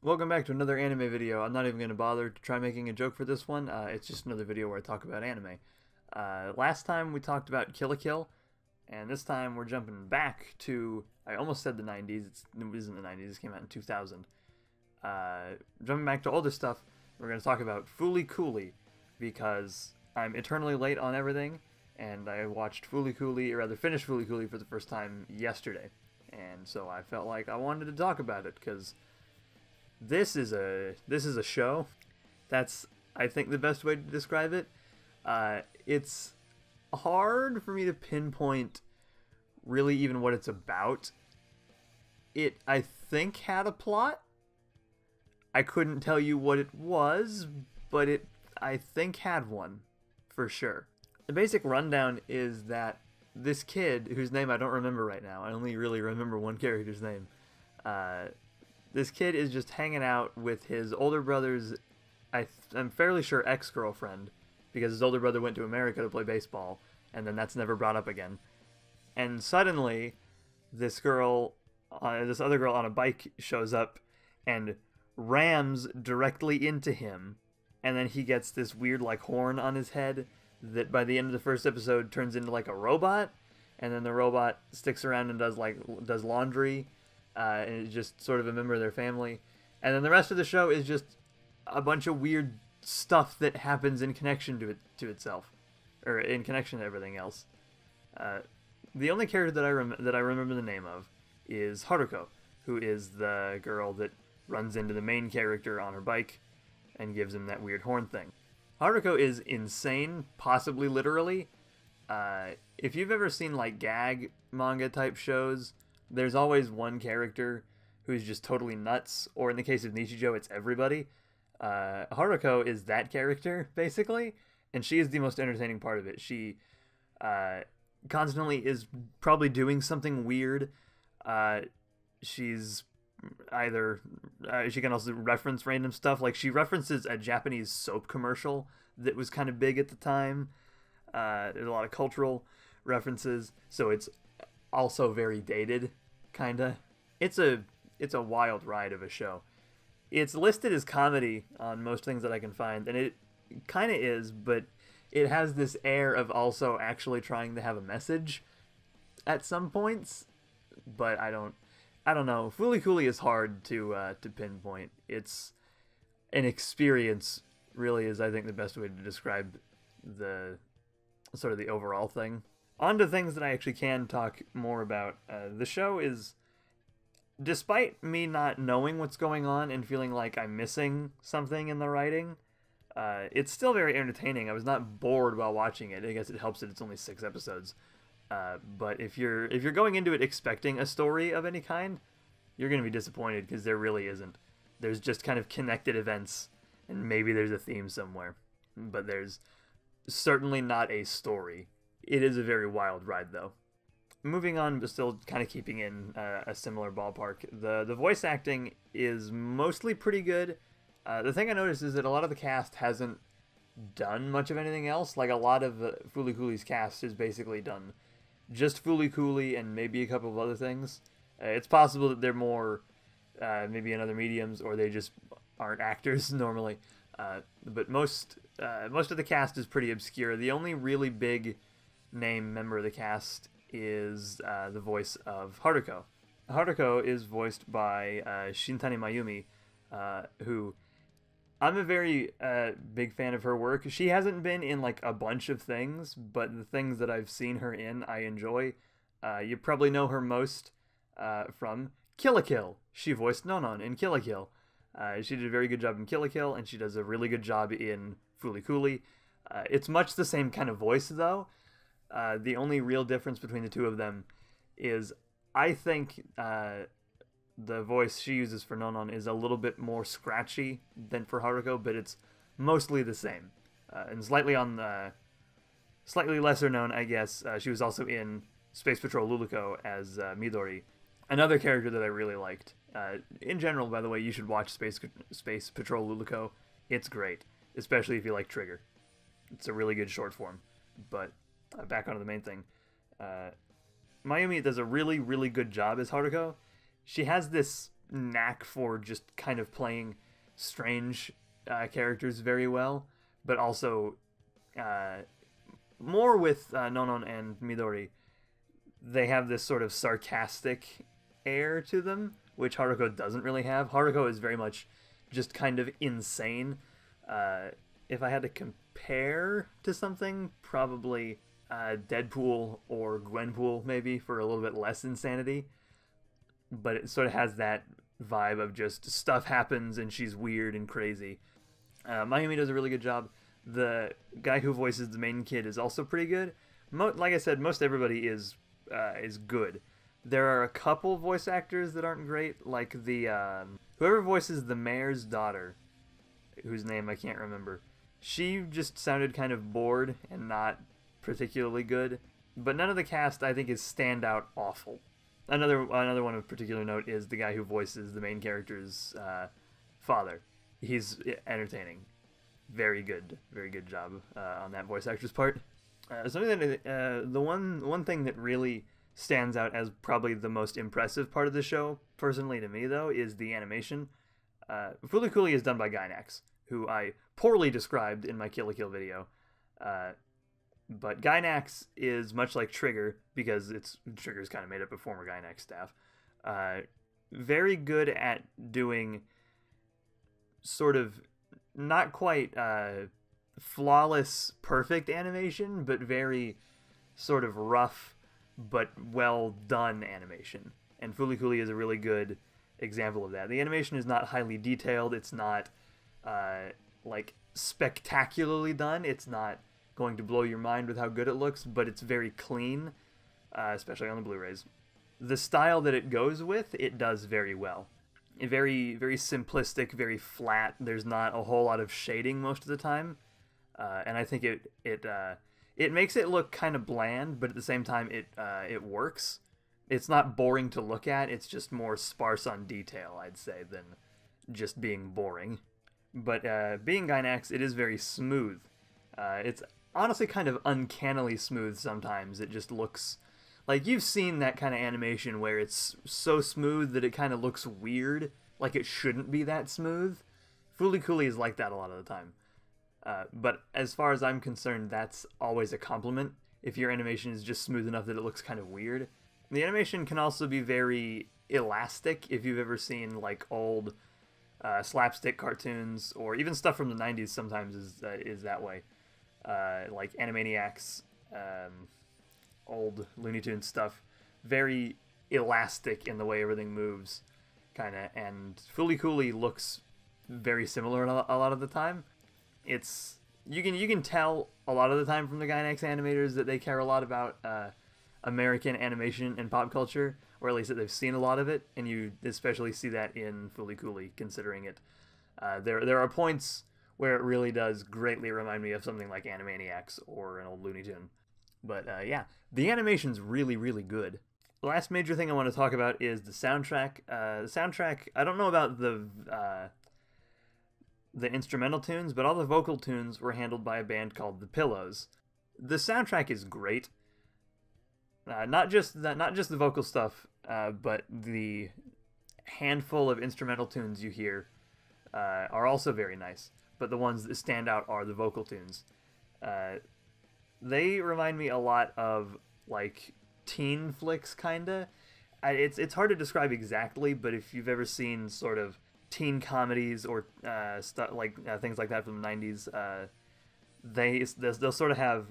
Welcome back to another anime video. I'm not even going to bother to try making a joke for this one. It's just another video where I talk about anime. Last time we talked about Kill la Kill, and this time we're jumping back to, I almost said the 90s, it isn't the 90s, it came out in 2000. Jumping back to older stuff, we're going to talk about Fooly Cooly, because I'm eternally late on everything, and I watched Fooly Cooly, or rather finished Fooly Cooly for the first time yesterday. And so I felt like I wanted to talk about it, because this is a show that's, I think, the best way to describe it. It's hard for me to pinpoint really even what it's about. It, I think, had a plot. I couldn't tell you what it was, but it, I think, had one, for sure. The basic rundown is that this kid, whose name I don't remember right now, I only really remember one character's name, this kid is just hanging out with his older brother's, I'm fairly sure, ex-girlfriend, because his older brother went to America to play baseball, and then that's never brought up again. And suddenly, this other girl on a bike shows up and rams directly into him, and then he gets this weird, like, horn on his head that by the end of the first episode turns into, like, a robot, and then the robot sticks around and does laundry, and is just sort of a member of their family. And then the rest of the show is just a bunch of weird stuff that happens in connection to itself, or in connection to everything else. The only character that I remember the name of is Haruko, who is the girl that runs into the main character on her bike and gives him that weird horn thing. Haruko is insane, possibly literally. If you've ever seen like gag manga type shows, there's always one character who's just totally nuts, or in the case of Nichijou, it's everybody. Haruko is that character, basically, and she is the most entertaining part of it. She constantly is probably doing something weird. She's either... she can also reference random stuff. Like, she references a Japanese soap commercial that was kind of big at the time. There's a lot of cultural references, so it's also very dated, kinda. It's a wild ride of a show. It's listed as comedy on most things that I can find, and it kinda is, but it has this air of also actually trying to have a message at some points. But I don't know. Fooly Cooly is hard to pinpoint. It's an experience, really, is I think the best way to describe the sort of the overall thing. On to things that I actually can talk more about. The show is, despite me not knowing what's going on and feeling like I'm missing something in the writing, it's still very entertaining. I was not bored while watching it. I guess it helps that it's only 6 episodes. But if you're going into it expecting a story of any kind, you're going to be disappointed, because there really isn't. There's just kind of connected events, and maybe there's a theme somewhere. But there's certainly not a story. It is a very wild ride, though. Moving on, but still kind of keeping in a similar ballpark, the voice acting is mostly pretty good. The thing I noticed is that a lot of the cast hasn't done much of anything else. Like, a lot of Fooly Cooly's cast is basically done just Fooly Cooly and maybe a couple of other things. It's possible that they're more maybe in other mediums, or they just aren't actors normally. But most of the cast is pretty obscure. The only really big name member of the cast is the voice of Haruko. Haruko is voiced by Shintani Mayumi, who I'm a very big fan of her work. She hasn't been in like a bunch of things, but the things that I've seen her in, I enjoy. You probably know her most from Kill la Kill. She voiced Nonon in Kill la Kill. She did a very good job in Kill la Kill, and she does a really good job in Fooly Cooly. It's much the same kind of voice, though. The only real difference between the two of them is, I think, the voice she uses for Nonon is a little bit more scratchy than for Haruko, but it's mostly the same. And slightly lesser known, I guess, she was also in Space Patrol Luluko as Midori, another character that I really liked. In general, by the way, you should watch Space Patrol Luluko. It's great, especially if you like Trigger. It's a really good short form. But back onto the main thing. Mayumi does a really, really good job as Haruko. She has this knack for just kind of playing strange characters very well, but also more with Nonon and Midori. They have this sort of sarcastic air to them, which Haruko doesn't really have. Haruko is very much just kind of insane. If I had to compare to something, probably Deadpool or Gwenpool, maybe, for a little bit less insanity. But it sort of has that vibe of just stuff happens and she's weird and crazy. Mayumi does a really good job. The guy who voices the main kid is also pretty good. Like I said, most everybody is good. There are a couple voice actors that aren't great, like the whoever voices the mayor's daughter, whose name I can't remember. She just sounded kind of bored and not particularly good. But none of the cast, I think, is standout awful. Another one of particular note is the guy who voices the main character's father. He's entertaining. Very good job on that voice actor's part. Something that the one thing that really stands out as probably the most impressive part of the show, personally to me though, is the animation. Fooly Cooly is done by Gainax, who I poorly described in my Kill la Kill video. But Gainax is much like Trigger, because Trigger's kind of made up of former Gainax staff. Very good at doing sort of not quite flawless, perfect animation, but very sort of rough but well done animation. And Fooly Cooly is a really good example of that. The animation is not highly detailed. It's not like spectacularly done. It's not going to blow your mind with how good it looks, but it's very clean, especially on the Blu-rays. The style that it goes with, it does very well. Very, very simplistic, very flat. There's not a whole lot of shading most of the time, and I think it makes it look kind of bland, but at the same time it works. It's not boring to look at. It's just more sparse on detail, I'd say, than just being boring. But being Gainax, it is very smooth. It's honestly kind of uncannily smooth sometimes. It just looks like, you've seen that kind of animation where it's so smooth that it kind of looks weird, like it shouldn't be that smooth. Fooly Cooly is like that a lot of the time. But as far as I'm concerned, that's always a compliment, if your animation is just smooth enough that it looks kind of weird. The animation can also be very elastic. If you've ever seen like old slapstick cartoons, or even stuff from the 90s sometimes is that way. Like Animaniacs, old Looney Tunes stuff, very elastic in the way everything moves, kind of. And Fooly Cooly looks very similar a lot of the time. It's you can tell a lot of the time from the Gainax animators that they care a lot about American animation and pop culture, or at least that they've seen a lot of it, and you especially see that in Fooly Cooly, considering it. There are points where it really does greatly remind me of something like Animaniacs or an old Looney Tune. But yeah, the animation's really, really good. The last major thing I want to talk about is the soundtrack. The soundtrack, I don't know about the instrumental tunes, but all the vocal tunes were handled by a band called The Pillows. The soundtrack is great. Not just the vocal stuff, but the handful of instrumental tunes you hear are also very nice. But the ones that stand out are the vocal tunes. They remind me a lot of like teen flicks, kinda. It's hard to describe exactly, but if you've ever seen sort of teen comedies or stuff like things like that from the 90s, they'll sort of have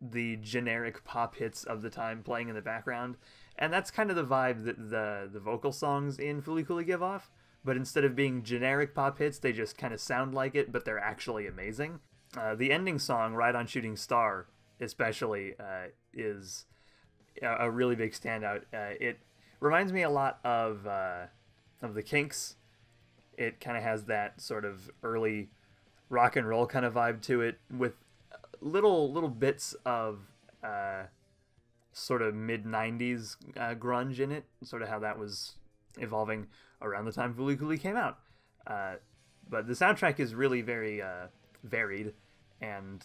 the generic pop hits of the time playing in the background, and that's kind of the vibe that the vocal songs in Fooly Cooly give off. But instead of being generic pop hits, they just kind of sound like it, but they're actually amazing. The ending song, Ride on Shooting Star, especially, is a really big standout. It reminds me a lot of the Kinks. It kind of has that sort of early rock and roll kind of vibe to it, with little bits of sort of mid-90s grunge in it, sort of how that was evolving around the time Fooly Cooly came out. But the soundtrack is really very varied and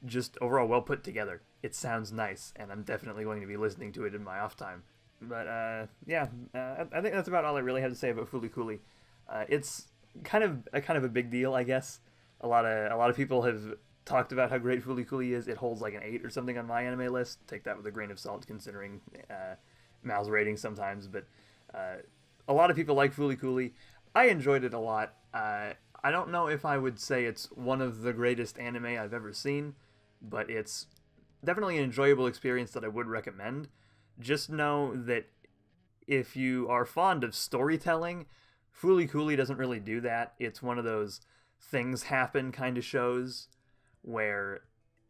just overall well put together. It sounds nice, and I'm definitely going to be listening to it in my off time. But yeah, I think that's about all I really have to say about Fooly Cooly. It's kind of a big deal, I guess. A lot of people have talked about how great Fooly Cooly is. It holds like an 8 or something on my anime list. Take that with a grain of salt, considering Mal's ratings sometimes. But a lot of people like Fooly Cooly. I enjoyed it a lot. I don't know if I would say it's one of the greatest anime I've ever seen, but it's definitely an enjoyable experience that I would recommend. Just know that if you are fond of storytelling, Fooly Cooly doesn't really do that. It's one of those things happen kind of shows where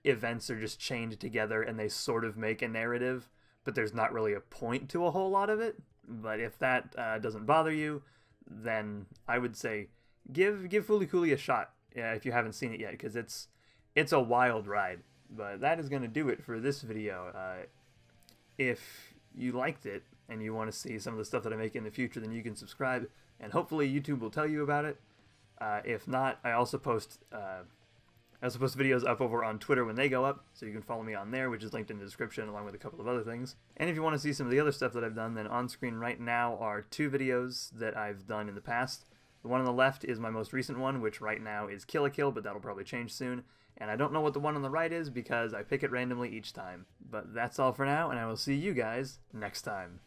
events are just chained together and they sort of make a narrative, but there's not really a point to a whole lot of it. But if that doesn't bother you, then I would say give Fooly Cooly a shot if you haven't seen it yet, because it's a wild ride. But that is going to do it for this video. If you liked it and you want to see some of the stuff that I make in the future, then you can subscribe, and hopefully YouTube will tell you about it. If not, I also post videos up over on Twitter when they go up, so you can follow me on there, which is linked in the description, along with a couple of other things. And if you want to see some of the other stuff that I've done, then on screen right now are 2 videos that I've done in the past. The one on the left is my most recent one, which right now is Kill a Kill, but that'll probably change soon. And I don't know what the one on the right is because I pick it randomly each time. But that's all for now, and I will see you guys next time.